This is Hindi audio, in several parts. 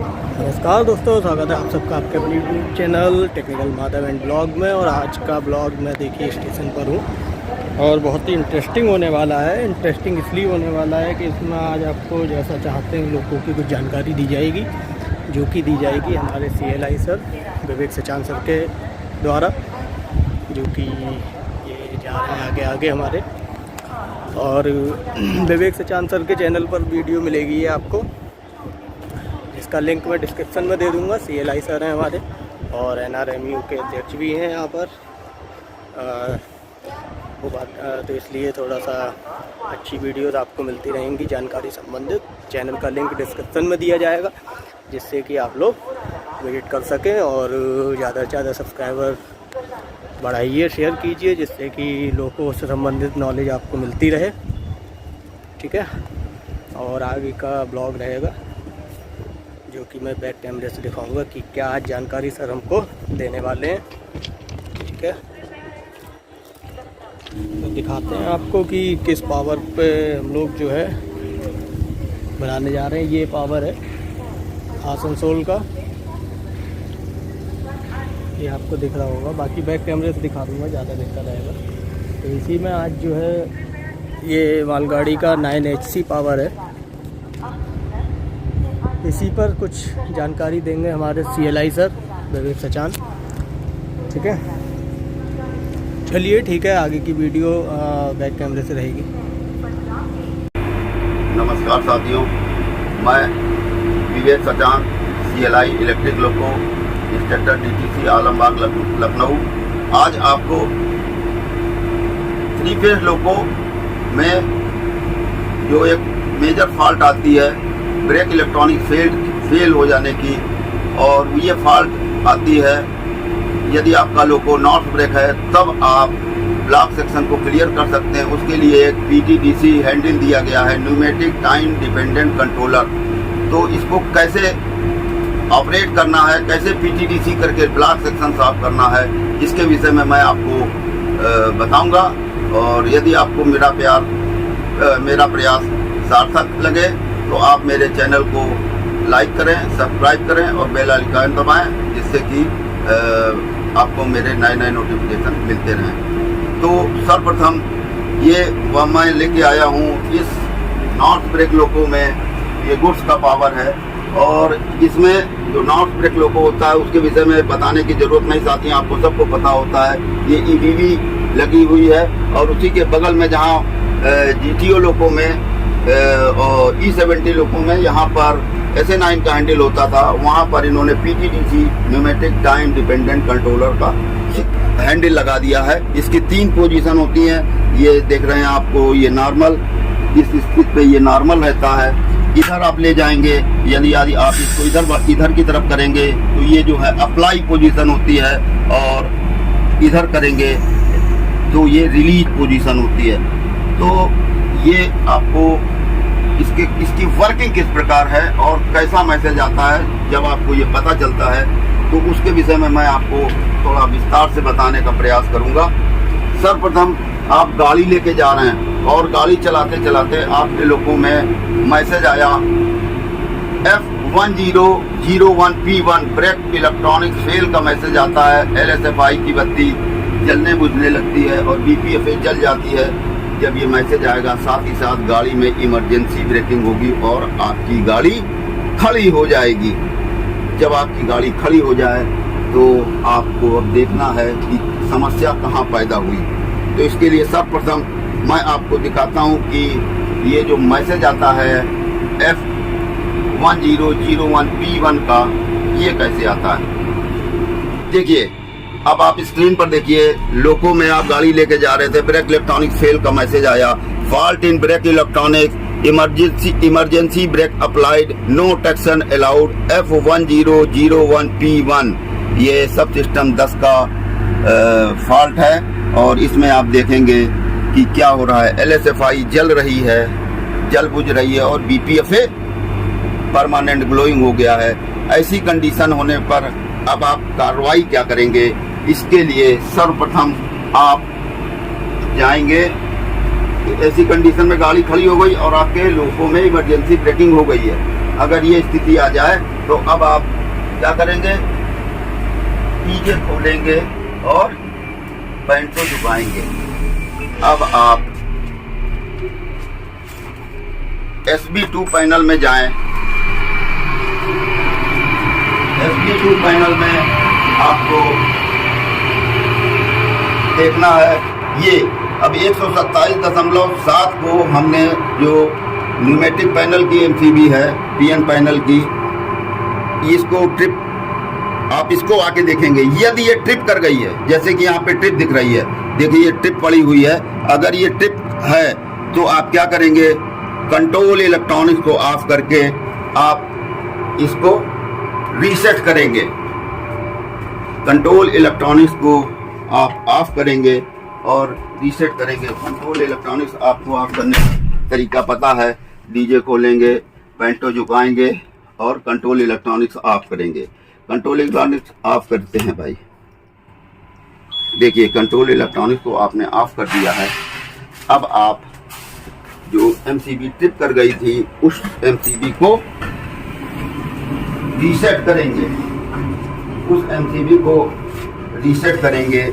नमस्कार दोस्तों, स्वागत है आप सबका आपके अपने YouTube channel technical Madhav and blog में। और आज का ब्लॉग मैं देखिए स्टेशन पर हूँ और बहुत ही इंटरेस्टिंग होने वाला है। इंटरेस्टिंग इसलिए होने वाला है कि इसमें आज आपको जैसा चाहते हैं लोगों की कुछ जानकारी दी जाएगी, जो कि दी जाएगी हमारे CLI सर विवेक सचान सर के द्वारा, जो कि ये जा रहे हैं आगे आगे हमारे। और विवेक सचान सर के चैनल पर वीडियो मिलेगी ये आपको, इसका लिंक मैं डिस्क्रिप्शन में दे दूंगा। CLI सर हैं हमारे और NRMU के अध्यक्ष भी हैं यहाँ पर। वो बात तो इसलिए थोड़ा सा अच्छी वीडियोस आपको मिलती रहेंगी जानकारी संबंधित। चैनल का लिंक डिस्क्रिप्शन में दिया जाएगा, जिससे कि आप लोग विजिट कर सकें और ज़्यादा से ज़्यादा सब्सक्राइबर बढ़ाइए, शेयर कीजिए, जिससे कि लोगों से संबंधित नॉलेज आपको मिलती रहे। ठीक है, और आगे का ब्लॉग रहेगा जो कि मैं बैक कैमरे से दिखाऊंगा कि क्या आज जानकारी सर हमको देने वाले हैं। ठीक है, तो दिखाते हैं आपको कि किस पावर पे हम लोग जो है बनाने जा रहे हैं। ये पावर है आसनसोल का, ये आपको दिख रहा होगा, बाकी बैक कैमरे से दिखा दूंगा, ज़्यादा बेहतर रहेगा। तो इसी में आज जो है ये मालगाड़ी का 9 HC पावर है, इसी पर कुछ जानकारी देंगे हमारे CLI सर विवेक सचान। ठीक है, चलिए ठीक है, आगे की वीडियो बैक कैमरे से रहेगी। नमस्कार साथियों, मैं Vivek Sachan, CLI electric loco instructor DTC Alambagh Lucknow. आज आपको 3 फेज लोको में जो एक मेजर फॉल्ट आती है ब्रेक इलेक्ट्रॉनिक फेल हो जाने की, और ये फॉल्ट आती है यदि आपका लोको नॉर्थ ब्रेक है, तब आप ब्लॉक सेक्शन को क्लियर कर सकते हैं। उसके लिए एक PTDC हैंडल दिया गया है, न्यूमेटिक टाइम डिपेंडेंट कंट्रोलर। तो इसको कैसे ऑपरेट करना है, कैसे PTDC करके ब्लॉक सेक्शन साफ करना है, इसके विषय में मैं आपको बताऊंगा। और यदि आपको मेरा प्रयास सार्थक लगे तो आप मेरे चैनल को लाइक करें, सब्सक्राइब करें और बेल आइकन दबाएं, जिससे कि आपको मेरे नए नोटिफिकेशन मिलते रहें। तो सर्वप्रथम ये मैं लेके आया हूँ इस नॉर्थ ब्रेक लोको में, ये गुड्स का पावर है। और इसमें जो नॉर्थ ब्रेक लोको होता है उसके विषय में बताने की जरूरत नहीं साथी, आपको सबको पता होता है। ये EBV लगी हुई है और उसी के बगल में जहाँ GTO लोको में और E70 लोको में यहाँ पर SA9 का हैंडल होता था, वहाँ पर इन्होंने PTDC pneumatic time dependent controller का हैंडल लगा दिया है। इसकी 3 पोजीशन होती हैं, ये देख रहे हैं आपको, ये नॉर्मल, इस स्थिति पे ये नॉर्मल रहता है। इधर आप ले जाएंगे, यदि आप इसको इधर की तरफ करेंगे तो ये जो है अप्लाई पोजीशन होती है, और इधर करेंगे तो ये रिलीज पोजीशन होती है। तो ये आपको इसकी वर्किंग किस प्रकार है और कैसा मैसेज आता है, जब आपको ये पता चलता है तो उसके विषय में मैं आपको थोड़ा विस्तार से बताने का प्रयास करूंगा। सर्वप्रथम आप गाड़ी लेके जा रहे हैं और गाड़ी चलाते चलाते आपके लोगों में मैसेज आया F1001P1 ब्रेक इलेक्ट्रॉनिक फेल का मैसेज आता है। LSFI की बत्ती जलने बुझने लगती है और BPFA जल जाती है। जब ये मैसेज आएगा, साथ ही साथ गाड़ी में इमरजेंसी ब्रेकिंग होगी और आपकी गाड़ी खड़ी हो जाएगी। जब आपकी गाड़ी खड़ी हो जाए तो आपको अब देखना है कि समस्या कहाँ पैदा हुई। तो इसके लिए सर्वप्रथम मैं आपको दिखाता हूँ कि ये जो मैसेज आता है F1001P1 का, ये कैसे आता है। देखिए, अब आप स्क्रीन पर देखिए, लोको में आप गाड़ी लेके जा रहे थे, ब्रेक इलेक्ट्रॉनिक फेल का मैसेज आया, fault in brake electronic, emergency brake applied, no traction allowed, F1001P1। ये सब सिस्टम 10 का फॉल्ट है और इसमें आप देखेंगे कि क्या हो रहा है। LSFI जल रही है, जल बुझ रही है और BPFA परमानेंट ग्लोइंग हो गया है। ऐसी कंडीशन होने पर अब आप कार्रवाई क्या करेंगे, इसके लिए सर्वप्रथम आप जाएंगे, ऐसी कंडीशन में गाड़ी खड़ी हो गई और आपके लोको में इमरजेंसी ब्रेकिंग हो गई है। अगर ये स्थिति आ जाए तो अब आप क्या करेंगे, पीछे खोलेंगे और पैंट को झुकाएंगे। अब आप SB2 पैनल में जाएं। SB2 पैनल में आपको देखना है ये अब 127.7 को हमने जो न्यूमेटिक पैनल की MCB है, PN पैनल की, इसको ट्रिप, आप इसको आके देखेंगे। यदि ये ट्रिप कर गई है, जैसे कि यहाँ पे ट्रिप दिख रही है, देखिए ये ट्रिप पड़ी हुई है, अगर ये ट्रिप है तो आप क्या करेंगे, कंट्रोल इलेक्ट्रॉनिक्स को ऑफ करके आप इसको रीसेट करेंगे। कंट्रोल इलेक्ट्रॉनिक्स को आप ऑफ करेंगे और रीसेट करेंगे। कंट्रोल इलेक्ट्रॉनिक्स आपको ऑफ करने का तरीका पता है। डीजे खोलेंगे, पेंटो झुकाएंगे और कंट्रोल इलेक्ट्रॉनिक्स ऑफ करेंगे। कंट्रोल इलेक्ट्रॉनिक्स ऑफ करते हैं भाई। देखिए कंट्रोल इलेक्ट्रॉनिक्स को आपने ऑफ कर दिया है। अब आप जो MCB ट्रिप कर गई थी उस MCB को रीसेट करेंगे। उस MCB को रीसेट करेंगे।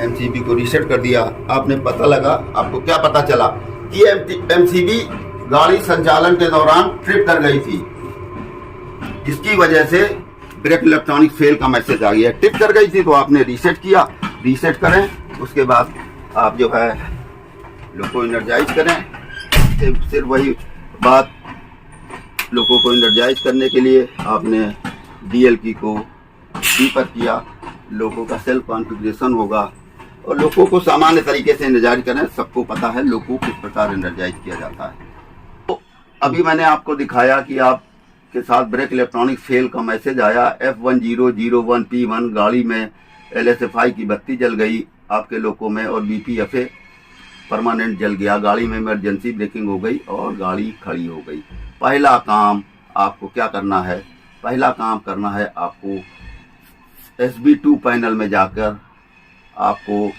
MCB को रीसेट कर दिया, आपने पता लगा, आपको क्या पता चला कि MCB गाड़ी संचालन के दौरान ट्रिप कर गई थी। इसकी वजह से ब्रेक इलेक्ट्रॉनिक फेल का मैसेज आ गया। ट्रिप कर गई थी तो आपने रीसेट किया। रीसेट करें, उसके बाद आप जो है लोगों को एनर्जाइज करें। सिर्फ वही बात, लोगों को एनर्जाइज करने के लिए आपने DL की को D पर किया। लोगों का सेल्फ कॉन्फ़िगरेशन होगा और लोगों को सामान्य तरीके से एनर्जाइज करें। सबको पता है लोगों को किस प्रकार एनर्जाइज किया जाता है। तो अभी मैंने आपको दिखाया कि आपके साथ ब्रेक इलेक्ट्रॉनिक फेल का मैसेज आया। F1001P1 गाड़ी में LSFI की बत्ती जल गई आपके लोगों में और BPFA परमानेंट जल गया। गाड़ी में इमरजेंसी ब्रेकिंग हो गई और गाड़ी खड़ी हो गई। पहला काम आपको क्या करना है, पहला काम करना है आपको SB2 पैनल में जाकर आपको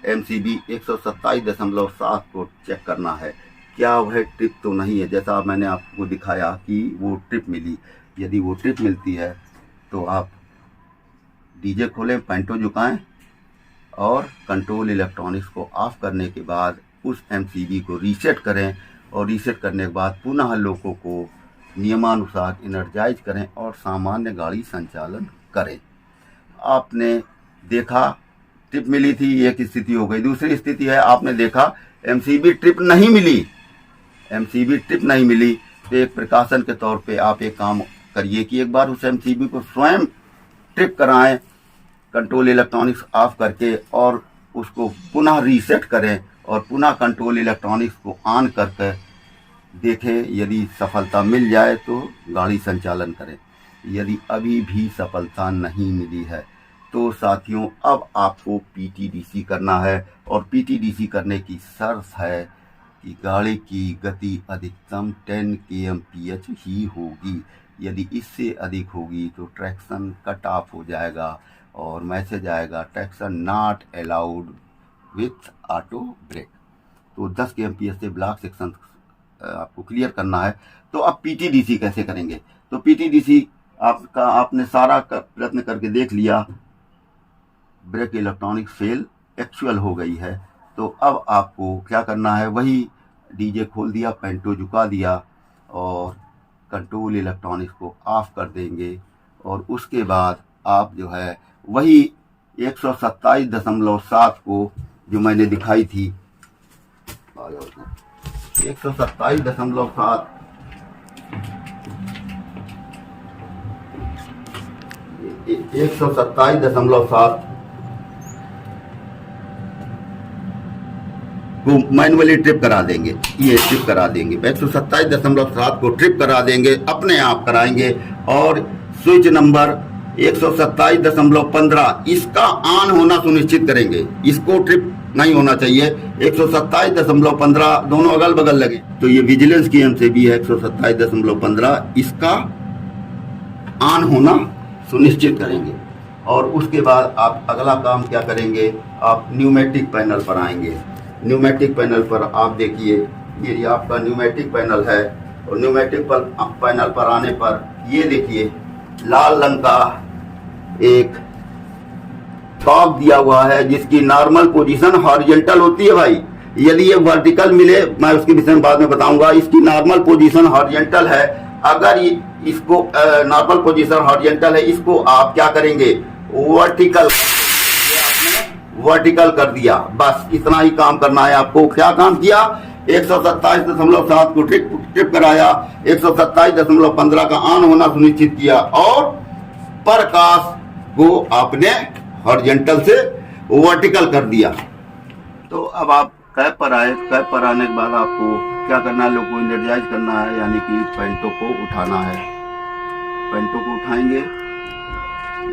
MCB 127.7 को चेक करना है, क्या वह ट्रिप तो नहीं है। जैसा मैंने आपको दिखाया कि वो ट्रिप मिली। यदि वो ट्रिप मिलती है तो आप डीजे खोलें, पेंटो झुकाएं और कंट्रोल इलेक्ट्रॉनिक्स को ऑफ करने के बाद उस MCB को रीसेट करें और रीसेट करने के बाद पुनः लोगों को नियमानुसार एनर्जाइज करें और सामान्य गाड़ी संचालन करें। आपने देखा ट्रिप मिली थी, एक स्थिति हो गई। दूसरी स्थिति है, आपने देखा MCB ट्रिप नहीं मिली। MCB ट्रिप नहीं मिली तो एक प्रिकॉशन के तौर पे आप एक काम करिए कि एक बार उस MCB को स्वयं ट्रिप कराएं कंट्रोल इलेक्ट्रॉनिक्स ऑफ करके और उसको पुनः रीसेट करें और पुनः कंट्रोल इलेक्ट्रॉनिक्स को ऑन करके देखें। यदि सफलता मिल जाए तो गाड़ी संचालन करें। यदि अभी भी सफलता नहीं मिली है तो साथियों अब आपको PTDC करना है और PTDC करने की शर्त है कि गाड़ी की गति अधिकतम 10 kmph ही होगी। यदि इससे अधिक होगी तो ट्रैक्शन कट ऑफ हो जाएगा और मैसेज आएगा traction not allowed with auto brake. तो 10 kmph से ब्लॉक सेक्शन आपको क्लियर करना है। तो अब PTDC कैसे करेंगे, तो PTDC आपका आपने सारा प्रयत्न करके देख लिया, ब्रेक इलेक्ट्रॉनिक फेल एक्चुअल हो गई है। तो अब आपको क्या करना है, वही डीजे खोल दिया, पेंटो झुका दिया और कंट्रोल इलेक्ट्रॉनिक्स को ऑफ कर देंगे और उसके बाद आप जो है वही 127.7 को जो मैंने दिखाई थी 127.7 127.7 को मैनुअली ट्रिप करा देंगे। ये ट्रिप करा देंगे 127.7 को ट्रिप करा देंगे, अपने आप कराएंगे और स्विच नंबर 127.15 इसका ऑन होना सुनिश्चित करेंगे। इसको ट्रिप नहीं होना चाहिए। 127.15 दोनों अगल बगल लगे तो ये विजिलेंस की MCB है 127.15 इसका ऑन होना सुनिश्चित करेंगे। और उसके बाद आप अगला काम क्या करेंगे, आप न्यूमेटिक पैनल पर आएंगे। न्यूमेटिक पैनल पर आप देखिए ये आपका न्यूमेटिक पैनल है और न्यूमेटिक पैनल पर आने पर ये देखिए लाल रंग का एक कॉक दिया हुआ है जिसकी नॉर्मल पोजीशन हॉरिजॉन्टल होती है भाई। यदि ये वर्टिकल मिले, मैं उसके विषय में बाद में बताऊंगा। इसकी नॉर्मल पोजीशन हॉरिजॉन्टल है। अगर इसको नॉर्मल पोजीशन हॉरिजॉन्टल है, इसको आप क्या करेंगे, वर्टिकल, वर्टिकल कर दिया। बस इतना ही काम करना है आपको। क्या काम किया, 127.7 को ट्रिप कराया, 127.15 का ऑन होना सुनिश्चित किया और प्रकाश को आपने हॉरिजॉन्टल से वर्टिकल कर दिया। तो अब आप कैप पर आए। कैप पर आने के बाद आपको क्या करना है, लोग को एनर्जाइज करना है, यानी कि पेंटो को उठाना है। पेंटो को उठाएंगे,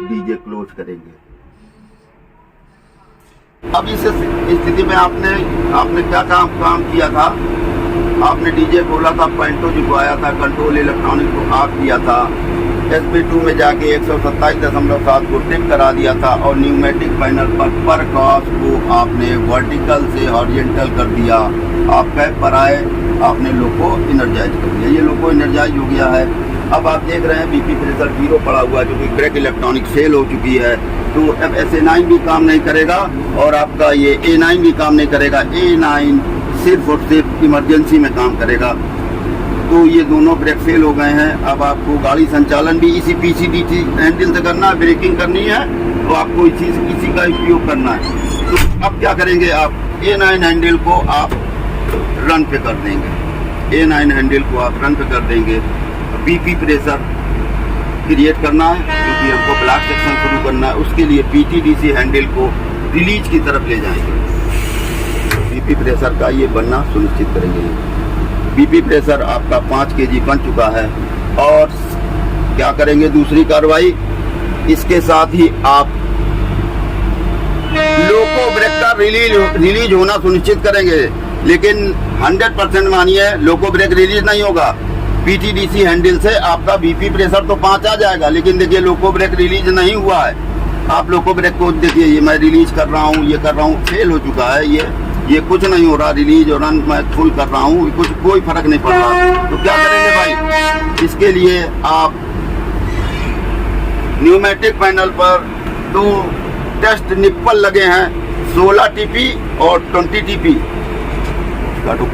डीजे क्लोज करेंगे। अब इस स्थिति में आपने क्या काम किया था, आपने डीजे खोला था, पेंटो जो आया था, कंट्रोल इलेक्ट्रॉनिक को ऑफ किया था, SP2 में जाके 127.7 को ट्रिप करा दिया था और न्यूमेटिक पैनल पर प्रकाश को आपने वर्टिकल से हॉरिजॉन्टल कर दिया। आप कैप पर आए, आपने लोको एनर्जाइज कर दिया। ये लोको एनर्जाइज हो गया है। अब आप देख रहे हैं बीपी प्रेशर 0 पड़ा हुआ है, जो कि ब्रेक इलेक्ट्रॉनिक फेल हो चुकी है। तो अब SA9 भी काम नहीं करेगा और आपका ये A9 भी काम नहीं करेगा। A9 सिर्फ और सिर्फ इमरजेंसी में काम करेगा। तो ये दोनों ब्रेक फेल हो गए हैं। अब आपको गाड़ी संचालन भी इसी PCDC हैंडल से करना है। ब्रेकिंग करनी है तो आपको इसी का उपयोग करना है। तो अब क्या करेंगे, आप A9 हैंडल को आप रन पे कर देंगे। A9 हैंडल को आप रन पे कर देंगे। बीपी प्रेशर क्रिएट करना है क्योंकि हमको ब्लॉक सेक्शन शुरू करना है। उसके लिए PTDC हैंडल को रिलीज की तरफ ले जाएंगे। बीपी प्रेशर का ये बनना सुनिश्चित करेंगे। बीपी प्रेशर आपका 5 kg बन चुका है। और क्या करेंगे, दूसरी कार्रवाई, इसके साथ ही आप लोको ब्रेक का रिलीज होना सुनिश्चित करेंगे। लेकिन 100% मानिए लोको ब्रेक रिलीज नहीं होगा। PTDC हैंडल से आपका बीपी प्रेशर तो 5 आ जाएगा, लेकिन देखिए लोको ब्रेक रिलीज नहीं हुआ है। आप लोको ब्रेक को देखिए, ये मैं रिलीज कर रहा हूँ, ये कर रहा हूँ, फेल हो चुका है। ये कुछ नहीं हो रहा। रिलीज और रन मैं फुल कर रहा हूँ, कोई फर्क नहीं पड़ रहा। तो क्या करेंगे भाई, इसके लिए आप न्यूमेटिक पैनल पर 2 टेस्ट निप्पल लगे हैं, 16 TP और 20 TP। काटो।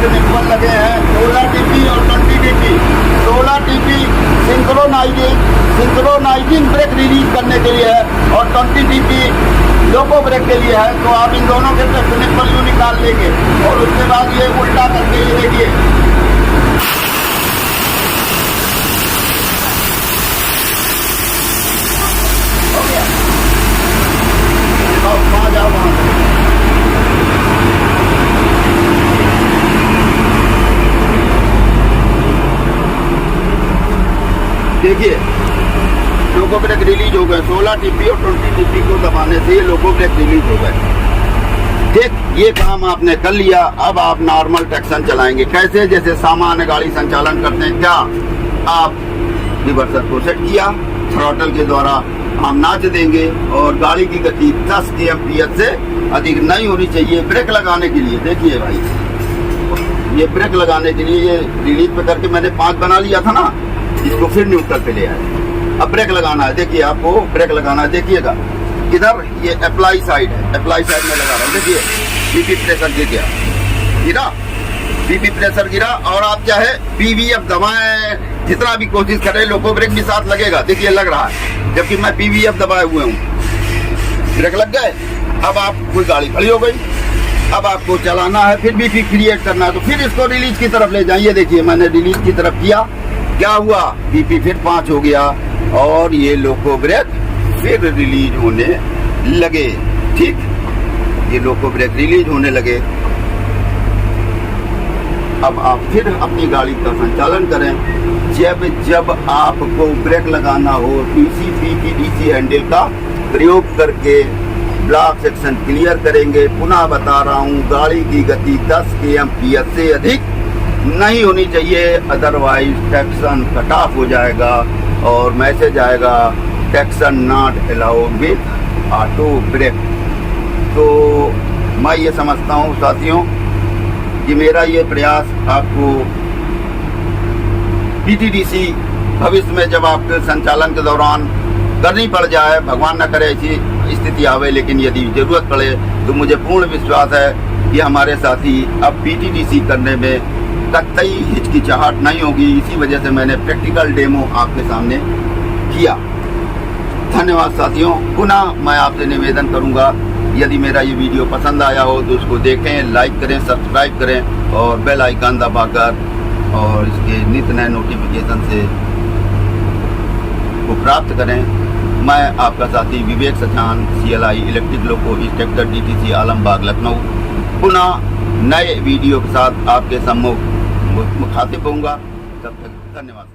निप्पल लगे हैं 16 TP और 20 TP। 16 TP synchronising break release करने के लिए है और 20 TP लोको ब्रेक के लिए है। तो आप इन दोनों के टेस्ट निप्पल यू निकाल लेंगे और उसके बाद ये उल्टा करके ये देखिए, हो गया। वहां जाओ, वहां देखिए लोको ब्रेक रिलीज हो गए। 16 TP और 20 TP को दबाने से ये लोको ब्रेक रिलीज हो गए। ठीक, ये काम आपने कर लिया। अब आप नॉर्मल ट्रैक्शन चलाएंगे। कैसे, जैसे सामान्य गाड़ी संचालन करते हैं। क्या आप रिवर्सर को सेट किया, थ्रॉटल के द्वारा हम नाच देंगे और गाड़ी की गति 10 kmph से अधिक नहीं होनी चाहिए। ब्रेक लगाने के लिए देखिए भाई, ये ब्रेक लगाने के लिए ये रिलीज पे करके मैंने 5 बना लिया था ना, इसको फिर न्यूट्रल पे ले आए। अब ब्रेक लगाना है। देखिए आपको ब्रेक लगाना है। देखिएगा इधर ये अप्लाई साइड है, अप्लाई साइड में लगा रहा हूँ। देखिए बीपी प्रेशर गिरा, बीपी प्रेशर गिरा और आप चाहे PVF दबाएं, जितना भी कोशिश करें लोको ब्रेक भी साथ लगेगा। देखिए लग रहा है, जबकि मैं PVF दबाए हुए हूँ। ब्रेक लग गए। अब आप कोई गाड़ी खड़ी हो गई, अब आपको चलाना है, फिर बीपी क्रिएट करना है, तो फिर इसको रिलीज की तरफ ले जाइए। देखिए मैंने रिलीज की तरफ किया, क्या हुआ, बीपी फिर 5 हो गया और ये लोको ब्रेक फिर रिलीज होने लगे। ठीक, ये लोको ब्रेक रिलीज होने लगे। अब आप फिर अपनी गाड़ी का संचालन करें। जब आपको ब्रेक लगाना हो इसी PTDC हैंडल का प्रयोग करके ब्लॉक सेक्शन क्लियर करेंगे। पुनः बता रहा हूँ, गाड़ी की गति 10 kmph से अधिक नहीं होनी चाहिए, अदरवाइज ट्रैक्शन कट ऑफ हो जाएगा और मैसेज आएगा traction not allowed with auto brake. तो मैं ये समझता हूँ साथियों कि मेरा ये प्रयास आपको पीटीडीसी भविष्य में जब आपके संचालन के दौरान करनी पड़ जाए, भगवान न करे ऐसी स्थिति आवे, लेकिन यदि जरूरत पड़े तो मुझे पूर्ण विश्वास है कि हमारे साथी अब पीटीडीसी करने में कतई हिचकिचाहट नहीं होगी। इसी वजह से मैंने प्रैक्टिकल डेमो आपके सामने किया। धन्यवाद साथियों। पुनः मैं आपसे निवेदन करूंगा, यदि मेरा ये वीडियो पसंद आया हो तो उसको देखें, लाइक करें, सब्सक्राइब करें और बेल आइकन दबाकर और इसके नित्य नए नोटिफिकेशन से को प्राप्त करें। मैं आपका साथी Vivek Sachan, CLI electric loco instructor, DTC Alambagh Lucknow, पुनः नए वीडियो के साथ आपके सम्मुख मुखातिब होऊंगा। तब तक धन्यवाद।